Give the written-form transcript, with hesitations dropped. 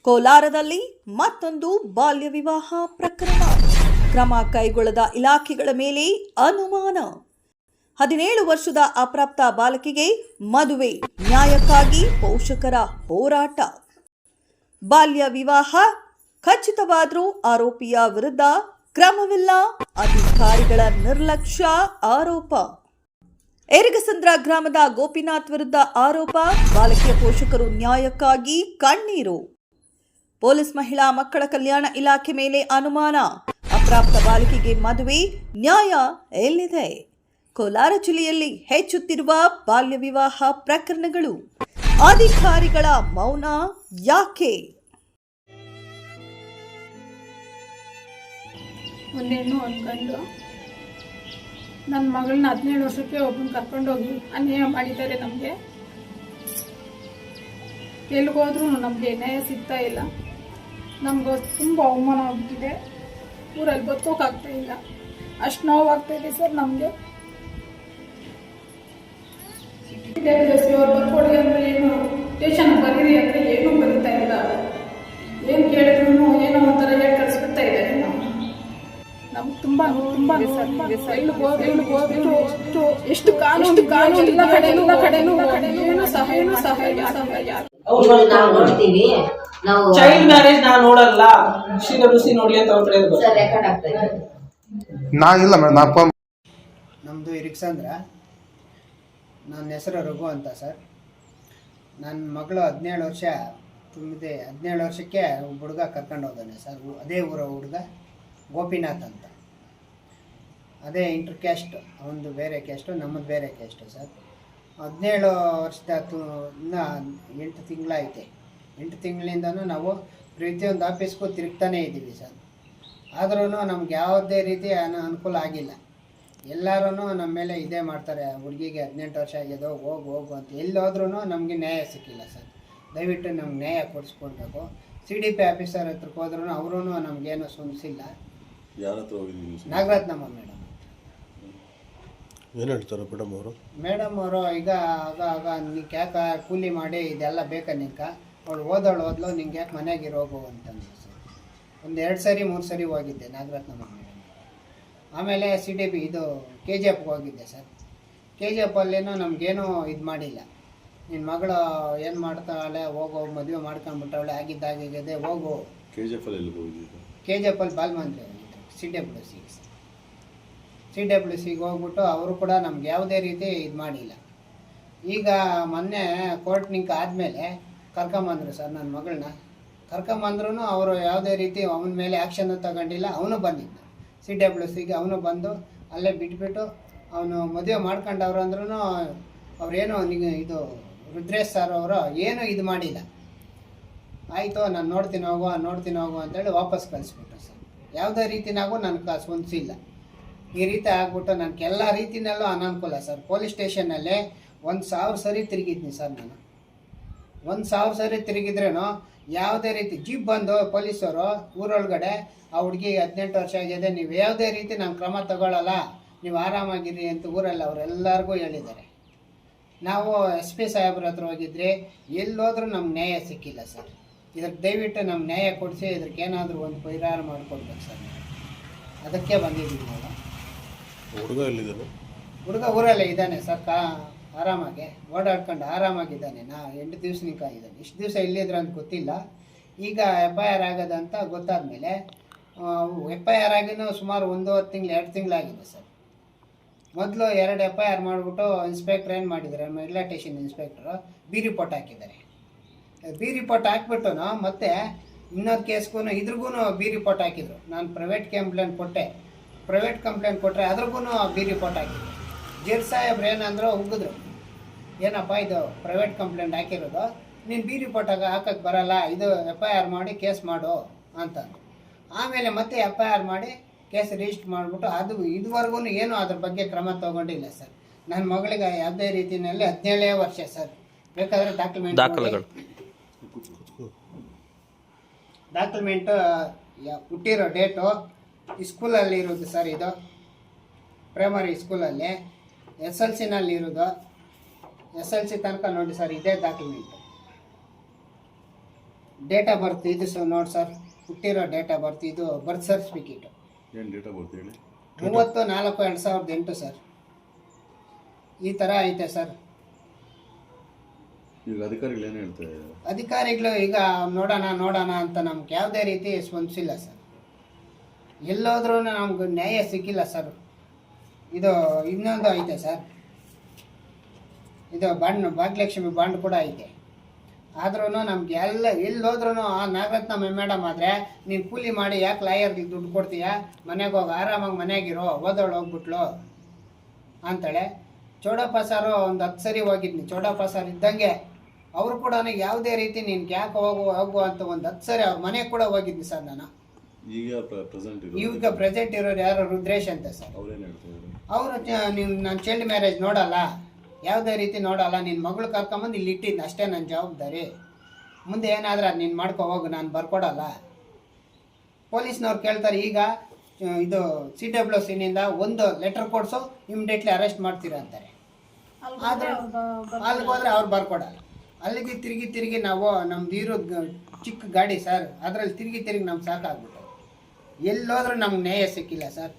ಕೋಲಾರದಲ್ಲಿ ಮತ್ತೊಂದು ಬಾಲ್ಯ ವಿವಾಹ ಪ್ರಕರಣ. ಕ್ರಮ ಕೈಗೊಳ್ಳದ ಇಲಾಖೆಗಳ ಮೇಲೆ ಅನುಮಾನ. 17 ವರ್ಷದ ಅಪ್ರಾಪ್ತ ಬಾಲಕಿಗೆ ಮದುವೆ, ನ್ಯಾಯಕ್ಕಾಗಿ ಪೋಷಕರ ಹೋರಾಟ. ಬಾಲ್ಯ ವಿವಾಹ ಖಚಿತವಾದರೂ ಆರೋಪಿಯ ವಿರುದ್ಧ ಕ್ರಮವಿಲ್ಲ, ಅಧಿಕಾರಿಗಳ ನಿರ್ಲಕ್ಷ್ಯ ಆರೋಪ. ಏರಿಗಸಂದ್ರ ಗ್ರಾಮದ ಗೋಪಿನಾಥ್ ವಿರುದ್ಧ ಆರೋಪ, ಬಾಲಕಿಯ ಪೋಷಕರು ನ್ಯಾಯಕ್ಕಾಗಿ ಕಣ್ಣೀರು. ಪೊಲೀಸ್ ಮಹಿಳಾ ಮಕ್ಕಳ ಕಲ್ಯಾಣ ಇಲಾಖೆ ಮೇಲೆ ಅನುಮಾನ, ಅಪ್ರಾಪ್ತ ಬಾಲಕಿಗೆ ಮದುವೆ, ನ್ಯಾಯ ಎಲ್ಲಿದೆ? ಕೋಲಾರ ಜಿಲ್ಲೆಯಲ್ಲಿ ಹೆಚ್ಚುತ್ತಿರುವ ಬಾಲ್ಯ ವಿವಾಹ ಪ್ರಕರಣಗಳು, ಅಧಿಕಾರಿಗಳ ಮೌನ ಯಾಕೆ? ಒಂದು ಹೆಣ್ಣು ಒಂದು ಗಂಡು. ನನ್ನ ಮಗಳನ್ನ 17 ವರ್ಷಕ್ಕೆ ಒಬ್ಬನ ಕರ್ಕೊಂಡೋಗಿ ಅನ್ಯಾಯ ಮಾಡಿದ್ದಾರೆ. ನಮಗೆ ಎಲ್ಲಿಗೋದ್ರೂ ನಮಗೆ ನ್ಯಾಯ ಸಿಗ್ತಾ ಇಲ್ಲ. ನಮ್ಗೆ ತುಂಬ ಅವಮಾನ ಆಗ್ಬಿಟ್ಟಿದೆ. ಊರಲ್ಲಿ ಬದುಕೋಕ್ಕಾಗ್ತಾ ಇಲ್ಲ, ಅಷ್ಟು ನೋವಾಗ್ತಾ ಇದೆ ಸರ್ ನಮಗೆ. ಅವ್ರು ಬರ್ಕೊಡಿ ಅಂದರೆ ಏನು, ಸ್ಟೇಷನ್ ಬರೀರಿ ಅಂದರೆ ಏನೂ ಬರೀತಾ ಇಲ್ಲ. ಏನು ಕೇಳಿದ್ರು ಏನೋ ಒಂಥರ ಹೇಳಿ ಕಳಿಸ್ಬಿಡ್ತಾ ಇದ್ದಾರೆ. ನಮ್ಗೆ ತುಂಬ ಎಷ್ಟು ಕಾನೂನು ಎಲ್ಲ ಕಡೆನೂ ಸಹಾಯ ನಾವು ನೋಡ್ತೀವಿ. ನಾವು ಚೈಲ್ಡ್ ಮ್ಯಾರೇಜ್ ನಾವು ನೋಡಲ್ಲ, CWC ನೋಡ್ಲಿ ಅಂತ ಅವ್ರ ಕಡೆ ಸರ್ ರೆಕಾರ್ಡ್ ಆಗ್ತಾ ಇದೆ. ಇಲ್ಲ ಮೇಡಮ್, ನಮ್ಮದು ಇರಿಕ್ಸಂದ್ರ. ನನ್ನ ಹೆಸರು ರಘು ಅಂತ ಸರ್. ನನ್ನ ಮಗಳು 17 ವರ್ಷ ತುಂಬಿದೆ. 17 ವರ್ಷಕ್ಕೆ ಒಬ್ಬ ಹುಡುಗ ಕರ್ಕೊಂಡು ಹೋದಾನೆ ಸರ್. ಅದೇ ಊರ ಹುಡುಗ ಗೋಪಿನಾಥ್ ಅಂತ. ಅದೇ ಇಂಟರ್ ಕ್ಯಾಸ್ಟ್, ಅವನದು ಬೇರೆ ಕ್ಯಾಸ್ಟು, ನಮ್ಮದು ಬೇರೆ ಕ್ಯಾಸ್ಟು ಸರ್. 17 ವರ್ಷದ ಇನ್ನೂ 8 ತಿಂಗಳೈತೆ. 8 ತಿಂಗಳಿಂದನೂ ನಾವು ಪ್ರತಿಯೊಂದು ಆಫೀಸ್ಗೂ ತಿರುಗ್ತಾನೇ ಇದ್ದೀವಿ ಸರ್. ಆದ್ರೂ ನಮ್ಗೆ ಯಾವುದೇ ರೀತಿ ಅನುಕೂಲ ಆಗಿಲ್ಲ. ಎಲ್ಲರೂ ನಮ್ಮ ಮೇಲೆ ಇದೇ ಮಾಡ್ತಾರೆ, ಹುಡುಗಿಗೆ 18 ವರ್ಷ ಆಗಿದೆ, ಹೋಗು ಅಂತ. ಎಲ್ಲೋದ್ರೂ ನಮಗೆ ನ್ಯಾಯ ಸಿಕ್ಕಿಲ್ಲ ಸರ್. ದಯವಿಟ್ಟು ನಮ್ಗೆ ನ್ಯಾಯ ಕೊಡಿಸ್ಕೊಡ್ಬೇಕು. CDP ಆಫೀಸರ್ ಹತ್ರಕ್ಕೆ ಹೋದ್ರೂ ಅವರೂ ನಮಗೇನು ಸ್ಪಂದಿಸಿಲ್ಲ. ನಾಗರತ್ನಮ್ಮ ಮೇಡಮ್. ಏನು ಹೇಳ್ತಾರೆ ಮೇಡಮ್ ಅವರು? ಈಗ ಆಗ ನಿಂಗೆ ಯಾಕೆ ಕೂಲಿ ಮಾಡಿ ಇದೆಲ್ಲ ಬೇಕಾ ನಿಂಕ, ಅವಳು ಓದ್ಲು, ನಿಂಗೆ ಯಾಕೆ ಮನೆಗೆ ಹೋಗು ಅಂತಂದು ಸರ್. ಒಂದು 2 ಸರಿ 3 ಸರಿ ಹೋಗಿದ್ದೆ ನಾಗರತ್ನಮ್ಮ ಮೇಡಮ್. ಆಮೇಲೆ CDP ಇದು KGF ಹೋಗಿದ್ದೆ ಸರ್. KGF ಅಲ್ಲೇನೋ ನಮಗೇನೂ ಇದು ಮಾಡಿಲ್ಲ. ನಿನ್ನ ಮಗಳು ಏನು ಮಾಡ್ತಾಳೆ, ಹೋಗೋ ಮದುವೆ ಮಾಡ್ಕೊಂಡ್ಬಿಟ್ಟವಳೆ, ಆಗಿದ್ದಾಗಿದೆ, ಹೋಗು. KGF ಅಲ್ಲಿ ಬಾಲ್ಮಂದ್ರೆ CWCಗೆ ಹೋಗ್ಬಿಟ್ಟು ಅವರು ಕೂಡ ನಮ್ಗೆ ಯಾವುದೇ ರೀತಿ ಇದು ಮಾಡಿಲ್ಲ. ಈಗ ಮೊನ್ನೆ ಕೋರ್ಟ್ ನಿಂಕ ಆದಮೇಲೆ ಕರ್ಕೊಂಬಂದರು ಸರ್ ನನ್ನ ಮಗಳನ್ನ. ಕರ್ಕೊಂಬಂದ್ರೂ ಅವರು ಯಾವುದೇ ರೀತಿ ಅವನ ಮೇಲೆ ಆ್ಯಕ್ಷನ್ ತಗೊಂಡಿಲ್ಲ. ಅವನು ಬಂದಿದ್ದ CWCಗೆ, ಅವನು ಬಂದು ಅಲ್ಲೇ ಬಿಟ್ಬಿಟ್ಟು ಅವನು ಮದುವೆ ಮಾಡ್ಕೊಂಡವ್ರು ಅಂದ್ರೂ ಅವ್ರೇನು ಇದು ರುದ್ರೇಶ್ ಸರ್ ಅವರು ಏನೂ ಇದು ಮಾಡಿಲ್ಲ. ಆಯಿತು, ನಾನು ನೋಡ್ತೀನಿ ಹೋಗು ಅಂತೇಳಿ ವಾಪಸ್ ಕಳಿಸ್ಬಿಟ್ರು ಸರ್. ಯಾವುದೇ ರೀತಿನಾಗೂ ನನಗೆ ಸ್ಪಂದಿಸಿಲ್ಲ. ಈ ರೀತಿ ಆಗ್ಬಿಟ್ಟು ನನಗೆ ಎಲ್ಲ ರೀತಿಯಲ್ಲೂ ಅನಾನುಕೂಲ ಸರ್. ಪೊಲೀಸ್ ಸ್ಟೇಷನ್ನಲ್ಲೇ 1000 ಸರಿ ತಿರುಗಿದ್ನಿ ಸರ್. ನಾನು 1000 ಸರಿ ತಿರುಗಿದ್ರೇನು ಯಾವುದೇ ರೀತಿ ಜೀಪ್ ಬಂದು ಪೊಲೀಸರು ಊರೊಳಗಡೆ ಆ ಹುಡುಗಿ 18 ವರ್ಷ ಆಗಿದೆ, ನೀವು ಯಾವುದೇ ರೀತಿ ನಾನು ಕ್ರಮ ತಗೊಳ್ಳಲ್ಲ, ನೀವು ಆರಾಮಾಗಿರಿ ಅಂತ ಊರಲ್ಲಿ ಅವರೆಲ್ಲರಿಗೂ ಹೇಳಿದ್ದಾರೆ. ನಾವು SP ಸಾಹೇಬ್ರ ಹತ್ರ ಹೋಗಿದ್ರೆ ಎಲ್ಲೋದ್ರೂ ನಮ್ಗೆ ನ್ಯಾಯ ಸಿಕ್ಕಿಲ್ಲ ಸರ್. ಇದಕ್ಕೆ ದಯವಿಟ್ಟು ನಮ್ಗೆ ನ್ಯಾಯ ಕೊಡಿಸಿ, ಇದಕ್ಕೇನಾದರೂ ಒಂದು ಪರಿಹಾರ ಮಾಡಿಕೊಡ್ಬೇಕು ಸರ್. ಅದಕ್ಕೆ ಬಂದಿದ್ದೀವಿ ನಾವು. ಹುಡುಗ ಊರಲ್ಲೇ ಇದ್ದಾನೆ ಸರ್, ಆರಾಮಾಗಿ ಓಡಾಡ್ಕೊಂಡು ಆರಾಮಾಗಿದ್ದಾನೆ. 8 ದಿವಸನಿಕ ಇದ್ದಾನೆ. ಇಷ್ಟು ದಿವಸ ಇಲ್ಲಿದ್ರೆ ಅಂತ ಗೊತ್ತಿಲ್ಲ. ಈಗ FIR ಆಗೋದಂತ ಗೊತ್ತಾದಮೇಲೆ FIR ಆಗಿನೂ ಸುಮಾರು 1.5 ತಿಂಗಳು 2 ತಿಂಗಳಾಗಿದೆ ಸರ್. ಮೊದಲು 2 FIR ಮಾಡಿಬಿಟ್ಟು ಇನ್ಸ್ಪೆಕ್ಟ್ರ್ ಏನು ಮಾಡಿದ್ದಾರೆ, ಮಹಿಳಾ ಸ್ಟೇಷನ್ ಇನ್ಸ್ಪೆಕ್ಟ್ರು ಬಿ ರಿಪೋರ್ಟ್ ಹಾಕಿದ್ದಾರೆ. ಬಿ ರಿಪೋರ್ಟ್ ಹಾಕ್ಬಿಟ್ಟು ಮತ್ತೆ ಇನ್ನೊಂದು ಕೇಸ್ಗೂ ಇದ್ರಿಗೂ ಬಿ ರಿಪೋರ್ಟ್ ಹಾಕಿದ್ರು. ನಾನು ಪ್ರೈವೇಟ್ ಕಂಪ್ಲೇಂಟ್ ಕೊಟ್ಟರೆ ಅದ್ರಿಗೂ ಬಿ ರಿಪೋರ್ಟ್ ಹಾಕಿದ್ರು. ಜಡ್ಜ್ ಸಾಹೇಬ್ರು ಏನಂದ್ರು, ಉಗಿದ್ರು, ಏನಪ್ಪ ಇದು ಪ್ರೈವೇಟ್ ಕಂಪ್ಲೇಂಟ್ ಹಾಕಿರೋದು, ನೀನು ಬಿ ರಿಪೋರ್ಟ್ ಹಾಕಕ್ಕೆ ಬರಲ್ಲ, ಇದು FIR ಮಾಡಿ ಕೇಸ್ ಮಾಡು ಅಂತ. ಆಮೇಲೆ ಮತ್ತೆ FIR ಮಾಡಿ ಕೇಸ್ ರಿಜಿಸ್ಟರ್ ಮಾಡಿಬಿಟ್ಟು ಅದು ಇದುವರೆಗೂ ಏನೂ ಅದ್ರ ಬಗ್ಗೆ ಕ್ರಮ ತೊಗೊಂಡಿಲ್ಲ ಸರ್. ನನ್ನ ಮಗಳಿಗೆ ಯಾವುದೇ ರೀತಿಯಲ್ಲಿ 17 ವರ್ಷ ಸರ್. ಬೇಕಾದರೆ ಡಾಕ್ಯುಮೆಂಟು ಹುಟ್ಟಿರೋ ಡೇಟು ಈ ಸ್ಕೂಲಲ್ಲಿ ಇರೋದು ಸರ್. ಇದು ಪ್ರೈಮರಿ ಸ್ಕೂಲಲ್ಲಿ SLCನಲ್ಲಿ ಇರೋದು. SLC ತನಕ ನೋಡಿ ಸರ್, ಇದೇ ಡಾಕ್ಯುಮೆಂಟ್. ಡೇಟ್ ಆಫ್ ಬರ್ತ್ ಇದು ನೋಡಿ ಸರ್, ಹುಟ್ಟಿರೋ ಡೇಟ್ ಆಫ್ ಬರ್ತ್, ಇದು ಬರ್ತ್ ಸರ್ಟಿಫಿಕೇಟು ಏನು ಡೇಟ್ ಆಫ್ ಬರ್ತ್ ಹೇಳಿ? 30/4/2008 ಸರ್. ಈ ಥರ ಐತೆ ಸರ್. ಈಗ ಅಧಿಕಾರಿಗಳು ಏನು ಹೇಳ್ತಾರೆ? ಅಧಿಕಾರಿಗಳು ಈಗ ನೋಡೋಣ ಅಂತ ನಮ್ಗೆ ಯಾವುದೇ ರೀತಿ ಸ್ಪಂದಿಸಿಲ್ಲ ಸರ್. ಎಲ್ಲೋದ್ರೂ ನಮ್ಗೆ ನ್ಯಾಯ ಸಿಕ್ಕಿಲ್ಲ ಸರ್. ಇದು ಇನ್ನೊಂದು ಐತೆ ಸರ್, ಇದು ಭಾಗ್ಯಲಕ್ಷ್ಮಿ ಬಾಂಡ್ ಕೂಡ ಐತೆ. ಆದ್ರೂ ನಮ್ಗೆ ಎಲ್ಲೋದ್ರೂ ಆ ನಾಗರತ್ನ ಮೇಡಮ್ ಆದರೆ ನೀನು ಕೂಲಿ ಮಾಡಿ ಯಾಕೆ ಲಾಯರ್ಗೆ ದುಡ್ಡು ಕೊಡ್ತೀಯ, ಮನೆಗೆ ಹೋಗಿ ಆರಾಮಾಗಿ ಮನೆಯಾಗಿರೋ, ಓದೋಳು ಹೋಗ್ಬಿಟ್ಲು ಅಂತಾಳೆ. ಚೌಡಪ್ಪ ಸಾರು ಒಂದು 10 ಸರಿ ಹೋಗಿದ್ನಿ. ಚೌಡಪ್ಪ ಸಾರ್ ಇದ್ದಂಗೆ ಅವರು ಕೂಡ ಯಾವುದೇ ರೀತಿ ನೀನು ಯಾಕೆ ಹೋಗು ಅಂತ ಒಂದು 10 ಸರಿ ಅವ್ರ ಮನೆಗೆ ಕೂಡ ಹೋಗಿದ್ನಿ ಸರ್ ನಾನು. ಈಗ ಪ್ರೆಸೆಂಟ್ ಇರೋರು ಯಾರು ರುದ್ರೇಶ್ ಅಂತ ಸರ್. ಅವರು ನೀವು ನಾನು ಚೈಲ್ಡ್ ಮ್ಯಾರೇಜ್ ನೋಡಲ್ಲ, ಯಾವುದೇ ರೀತಿ ನೋಡಲ್ಲ, ನಿನ್ನ ಮಗಳು ಕರ್ಕೊಂಬಂದು ಇಲ್ಲಿ ಇಟ್ಟಿದ್ದು ಅಷ್ಟೇ ನನ್ನ ಜವಾಬ್ದಾರಿ. ಮುಂದೆ ಏನಾದರೂ ಅದು ನೀನು ಮಾಡ್ಕೊ ಹೋಗು, ನಾನು ಬರ್ಕೊಡಲ್ಲ. ಪೊಲೀಸ್ನವ್ರು ಕೇಳ್ತಾರೆ, ಈಗ ಇದು CWCನಿಂದ ಒಂದು ಲೆಟರ್ ಕೊಡಿಸೋ, ಇಮಿಡಿಯೇಟ್ಲಿ ಅರೆಸ್ಟ್ ಮಾಡ್ತೀರಾ ಅಂತಾರೆ. ಆದರೆ ಅಲ್ಲಿಗೆ ಹೋದರೆ ಅವ್ರು ಬರ್ಕೊಡಲ್ಲ. ಅಲ್ಲಿಗೆ ತಿರುಗಿ ನಾವು ನಮ್ದು ಇರೋದು ಚಿಕ್ಕ ಗಾಡಿ ಸರ್, ಅದರಲ್ಲಿ ತಿರುಗಿ ನಮ್ಗೆ ಸಾಕಾಗ್ಬಿಟ್ಟು ಎಲ್ಲೋದ್ರೂ ನಮ್ಗೆ ನ್ಯಾಯ ಸಿಕ್ಕಿಲ್ಲ ಸರ್.